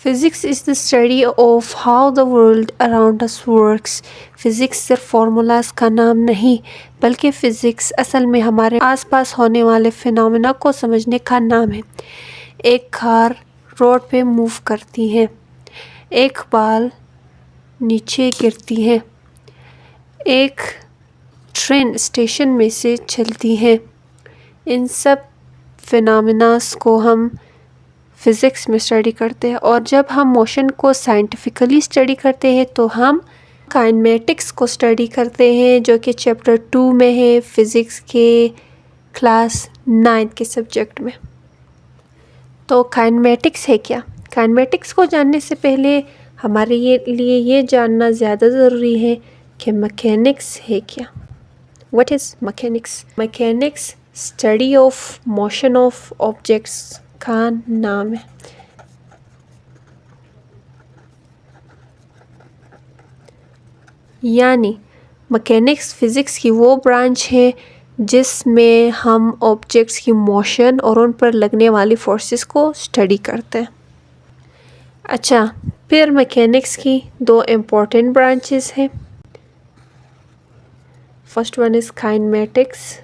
Physics is the study of how the world around us works. Physics सिर्फ formulas का नाम नहीं, बल्कि फ़िज़िक्स असल में हमारे आसपास होने वाले फिनोमेना को समझने का नाम है। एक कार रोड पे मूव करती है, एक बाल नीचे गिरती है, एक ट्रेन स्टेशन में से चलती है। इन सब फिनोमेनास को हम फ़िज़िक्स में स्टडी करते हैं, और जब हम मोशन को साइंटिफिकली स्टडी करते हैं तो हम काइनेमेटिक्स को स्टडी करते हैं, जो कि चैप्टर 2 में है फ़िज़िक्स के क्लास 9 के सब्जेक्ट में। तो काइनेमेटिक्स है क्या? काइनेमेटिक्स को जानने से पहले हमारे लिए ये जानना ज़्यादा ज़रूरी है कि मैकेनिक्स है क्या। What is mechanics? Mechanics study of motion of objects का नाम है। यानी मैकेनिक्स फ़िज़िक्स की वो ब्रांच है जिसमें हम ऑब्जेक्ट्स की मोशन और उन पर लगने वाली फोर्सेस को स्टडी करते हैं। अच्छा, फिर मैकेनिक्स की दो इम्पोर्टेंट ब्रांचेस हैं। फर्स्ट वन इज़ काइनेमेटिक्स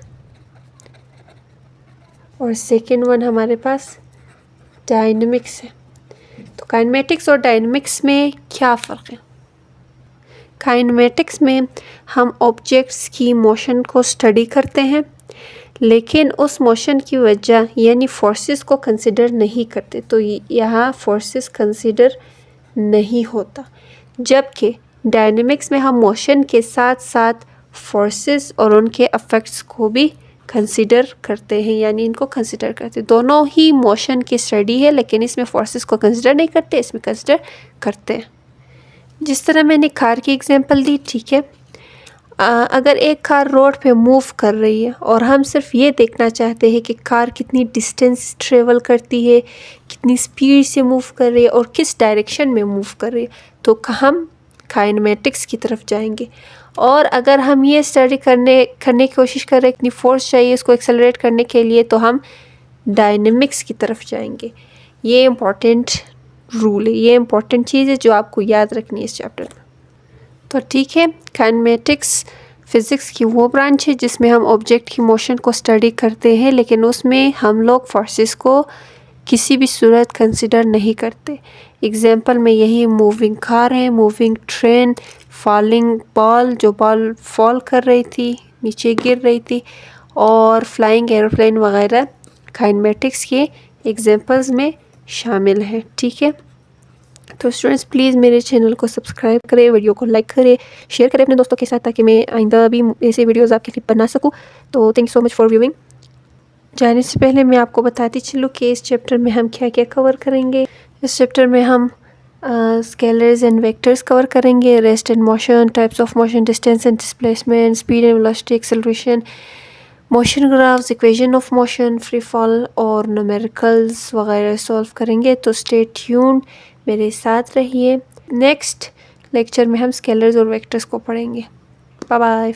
और सेकेंड वन हमारे पास डायनेमिक्स है। तो काइनेमेटिक्स और डायनेमिक्स में क्या फ़र्क है? काइनेमेटिक्स में हम ऑब्जेक्ट्स की मोशन को स्टडी करते हैं, लेकिन उस मोशन की वजह यानी फोर्सेस को कंसिडर नहीं करते। तो यहाँ फोर्सेस कंसिडर नहीं होता। जबकि डायनेमिक्स में हम मोशन के साथ साथ फोर्सेस और उनके इफ़ेक्ट्स को भी कंसिडर करते हैं, यानी इनको कंसिडर करते हैं। दोनों ही मोशन की स्टडी है, लेकिन इसमें फोर्सेस को कंसिडर नहीं करते, इसमें कंसिडर करते हैं। जिस तरह मैंने कार की एग्जांपल दी, ठीक है। अगर एक कार रोड पे मूव कर रही है और हम सिर्फ ये देखना चाहते हैं कि कार कितनी डिस्टेंस ट्रेवल करती है, कितनी स्पीड से मूव कर रही है और किस डायरेक्शन में मूव कर रही है, तो हम काइनेमेटिक्स की तरफ जाएंगे। और अगर हम ये स्टडी करने की कोशिश कर रहे हैं कितनी फोर्स चाहिए इसको एक्सेलरेट करने के लिए, तो हम डायनेमिक्स की तरफ जाएंगे। ये इम्पॉर्टेंट रूल है, ये इम्पॉर्टेंट चीज़ है जो आपको याद रखनी है इस चैप्टर में। तो ठीक है, काइनेमेटिक्स फ़िज़िक्स की वो ब्रांच है जिसमें हम ऑब्जेक्ट की मोशन को स्टडी करते हैं, लेकिन उसमें हम लोग फोर्सेस को किसी भी सूरत कंसिडर नहीं करते। एग्जांपल में यही मूविंग कार है, मूविंग ट्रेन, फॉलिंग बॉल, जो बॉल फॉल कर रही थी, नीचे गिर रही थी, और फ्लाइंग एरोप्लेन वगैरह काइनेमेटिक्स के एग्जांपल्स में शामिल हैं। ठीक है, तो स्टूडेंट्स प्लीज़ मेरे चैनल को सब्सक्राइब करें, वीडियो को लाइक करें, शेयर करें अपने दोस्तों के साथ, ताकि मैं आइंदा भी ऐसे वीडियोस आपके लिए बना सकूं। तो thank you so much for viewing. जाने से पहले मैं आपको बताती चलूँ कि इस चैप्टर में हम क्या क्या कवर करेंगे। इस चैप्टर में हम स्केलर्स एंड वेक्टर्स कवर करेंगे, rest and motion, types of motion, distance and displacement, speed and velocity, acceleration, motion graphs, equation of motion, free fall और न्यूमेरिकल्स वगैरह सॉल्व करेंगे। तो स्टे ट्यून्ड, मेरे साथ रहिए। नेक्स्ट लेक्चर में हम स्केलर्स और वेक्टर्स को पढ़ेंगे। Bye bye.